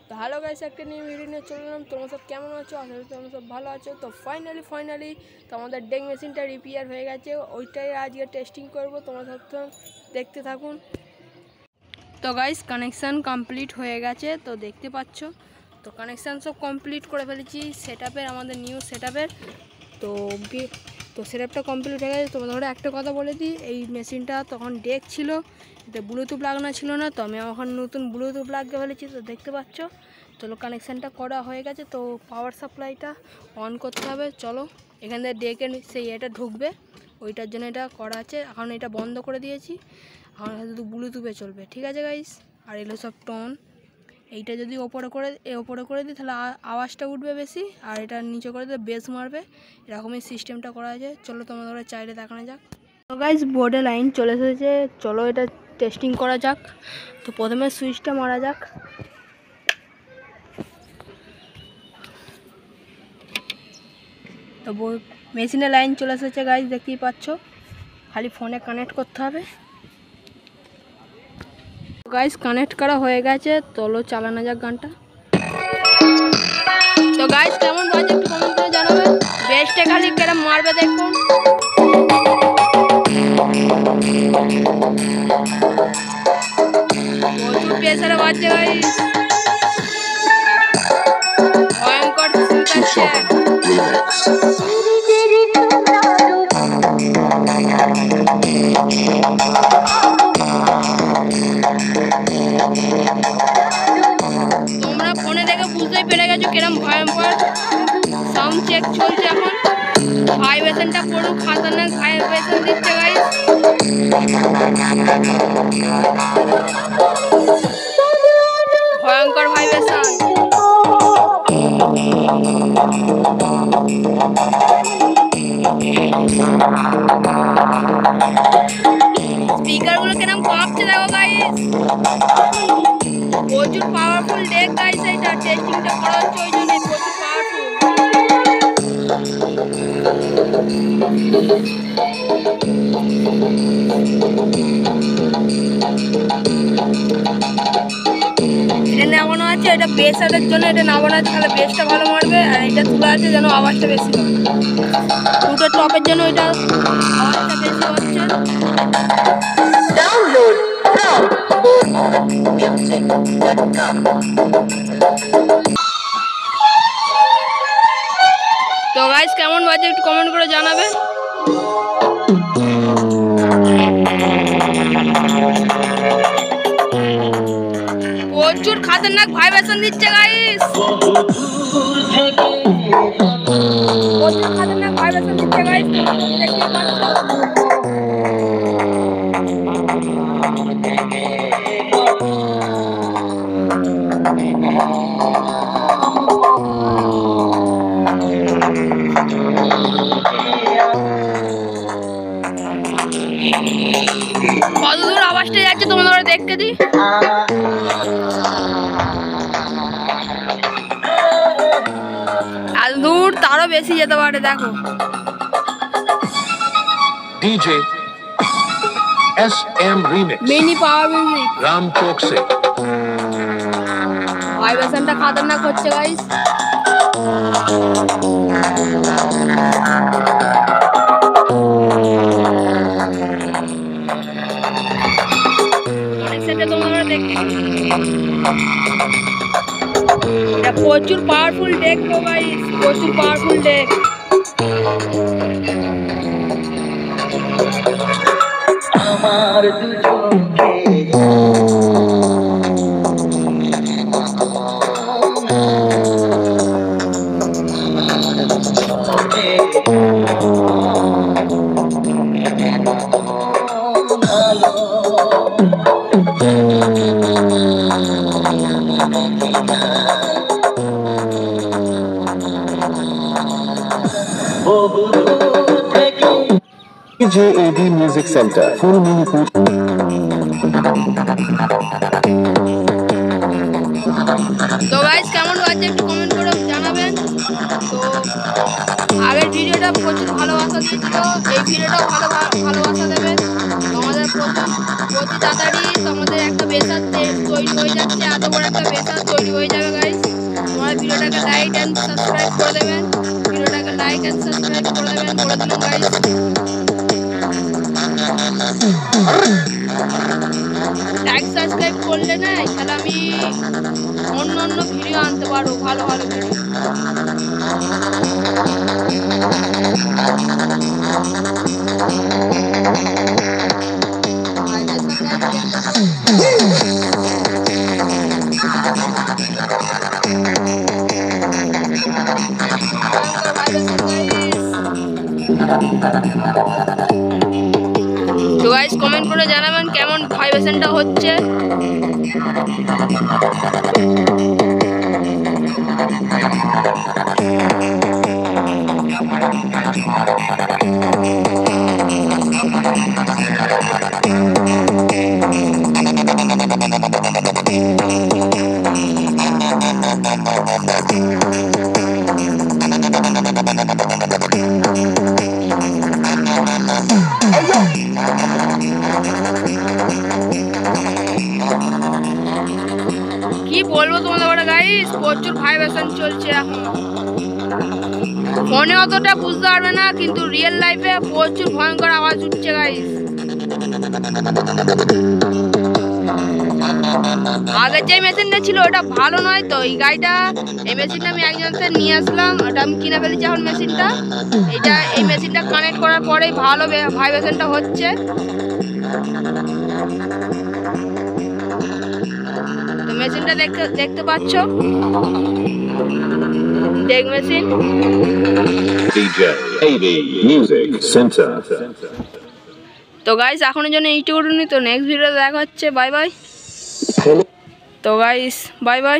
তো hello guys, একটা new video নিয়ে চলে এলাম। তোমরা সব কেমন আছো? আশা করি তোমরা সব ভালো আছো। তো ফাইনালি তো আমাদের ডেক মেশিনটা রিপেয়ার হয়ে গেছে, ওইটাই আজকে টেস্টিং করব। তোমরা সব দেখতে থাকুন। তো গাইস, কানেকশান কমপ্লিট হয়ে গেছে, তো দেখতে পাচ্ছ। তো কানেকশান সব কমপ্লিট করে ফেলেছি সেটআপের, আমাদের নিউ সেটআপের। তো সেটআপটা কমপ্লিট হয়ে গেছে। তোমাদের ধরো একটা কথা বলে দিই, এই মেশিনটা তখন ডেক ছিল, এটা ব্লুটুথ লাগানো ছিল না, তো আমি এখন নতুন ব্লুটুথ লাগিয়ে ফেলেছি। তো দেখতে পাচ্ছ, চলো কানেকশানটা করা হয়ে গেছে। তো পাওয়ার সাপ্লাইটা অন করতে হবে। চলো, এখান থেকে ডেকের সেই এটা ঢুকবে, ওইটার জন্য এটা করা আছে। এখন এটা বন্ধ করে দিয়েছি, এখন শুধু ব্লুটুথে চলবে। ঠিক আছে গাইস, আর এগুলো সব টন। এইটা যদি ওপরে করে দিই তাহলে আওয়াজটা উঠবে বেশি, আর এটা নিচে করে দিলে বেস মারবে। এরকমই সিস্টেমটা করা আছে। চলো তোমাদের চাইলে দেখানো যাক। তো গাইস, বোর্ডে লাইন চলে এসেছে, চলো এটা টেস্টিং করা যাক। তো প্রথমে সুইচটা মারা যাক। তো মেশিনে লাইন চলে এসেছে গাইস, দেখতেই পাচ্ছ। খালি ফোনে কানেক্ট করতে হবে। গাইস, কানেক্ট করা হয়ে গেছে, চলো চালানো যাক গানটা। তো গাইস, কেমন বাজে একটু কমেন্ট করে জানাবেন। বেস্টে খালি কেরম মারবে দেখুন। প্রচুর প্রেসারে বাজছে গাইস, ভয়ঙ্কর শুনতে। তোমরা ফোনে দেখে বুঝতেই পেরে গেছো কিরম ভয়ঙ্কর সাউন্ড চেক চলছে এখন। ভাইব্রেশনটা পুরো খাতারনাক ভাইব্রেশন দিচ্ছে গাইস। ভয়ঙ্কর ভাইব্রেশন। স্পিকারগুলো কিরম কাঁপছে দেখো গাইস। প্রচুর পাওয়ারফুল ডেক গাইস, এটা টেস্টিংটা করা হচ্ছে ওই জন্যই প্রচুর পাওয়ারফুল। এটা নামানো আছে, এটা বেস আটার জন্য এটা নামানো আছে, তাহলে বেসটা ভালো মারবে। আর এটা তুলা আছে যেন আওয়াজটা বেশি হয়। দুটো টপের জন্য এটা আওয়াজটা বেশি হচ্ছে। ডাউনলোড তো গাইস, কেমন বাজে একটু কমেন্ট করে জানাবেন। প্রচুর খাতারনাক ভাইব্রেশন দিচ্ছে গাইস, প্রচুর খাতারনাক ভাইব্রেশন দিচ্ছে গাইস। দেখতে পাচ্ছ। কত দূর আওয়াজটা যাচ্ছে তোমাদের দেখতে দিই। এত দূর তারও বেশি যেতে পারে, দেখো। DJ SM remix mini power music Ram Chowk से। ভাইব্রেশনটা খাতারনাক হচ্ছে গাইস। কানেকশনটা তোমরা দেখতে, এটা প্রচুর পাওয়ারফুল ডেক তো গাইস, প্রচুর পাওয়ারফুল ডেক। আমার JAD Music Center, Full Minipur. তো গাইস, কেমন বাজে একটু কমেন্ট করে জানাবেন। তো আগের ভিডিওটা প্রচুর ভালোবাসা দিয়েছিল, এই ভিডিওটাও ভালোবাসা দেবেন। তোমাদের প্রতি তাড়াতাড়ি তোমাদের একটা বেসার তৈরি হয়ে যাচ্ছে, এত বড় একটা বেসার তৈরি হয়ে যাবে গাইস। ভিডিওটাকে লাইক অ্যান্ড সাবস্ক্রাইব করে দেবেন, ভিডিওটাকে লাইক অ্যান্ড সাবস্ক্রাইব করে দেবেন, বলে দিলাম গাইস। লাইক সাবস্ক্রাইব করলে না তাহলে আমি অন্য ভিডিও আনতে পারবো, ভালো ভালো ভিডিও। তো গাইস কমেন্ট করে জানাবেন কেমন ভাইব্রেশনটা হচ্ছে। কি বলবো তোমাদের ওটা গাইস, প্রচুর ভাইব্রেশন চলছে এখন। ফোনে অতটা বুঝতে পারবে না, কিন্তু রিয়েল লাইফে প্রচুর ভয়ঙ্কর আওয়াজ উঠছে গাইস। আগের যে মেশিনটা ছিল ওটা ভালো নয়, তো এই গাড়িটা এই মেশিনটা আমি একজন থেকে নিয়ে আসলাম, ওটা আমি কিনে ফেলেছি এখন মেশিনটা। এই মেশিনটা কানেক্ট করার পরেই ভালো ভাইব্রেশনটা হচ্ছে। তো মেশিনটা দেখতে পাচ্ছ, deck machine DJ AB Music Center। তো গাইস এখনের জন্য এইটুকুনি, তো নেক্সট ভিডিওতে দেখা হচ্ছে। Bye bye. তো গাইস বাই বাই।